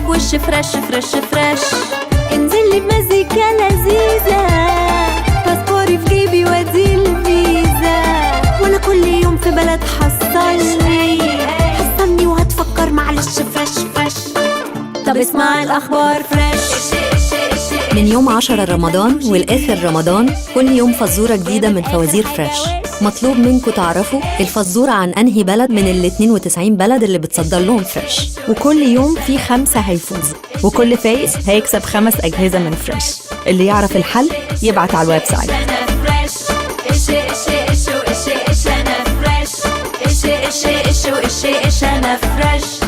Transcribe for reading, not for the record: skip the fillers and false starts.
وش فريش فريش فريش. انزل لي بمزيكا لذيذة، باسبوري في جيبي وادي الفيزا، وانا كل يوم في بلد حصلني وهتفكر معلش فريش فريش. طب اسمع الأخبار فريش. من يوم 10 رمضان والآخر رمضان كل يوم فزورة جديدة من فوازير فريش. مطلوب منكم تعرفوا الفزورة عن أنهي بلد من ال 92 بلد اللي بتصدر لهم فريش، وكل يوم في 5 هيفوزوا، وكل فايز هيكسب 5 أجهزة من فريش. اللي يعرف الحل يبعت على الويب سايت. أنا فريش.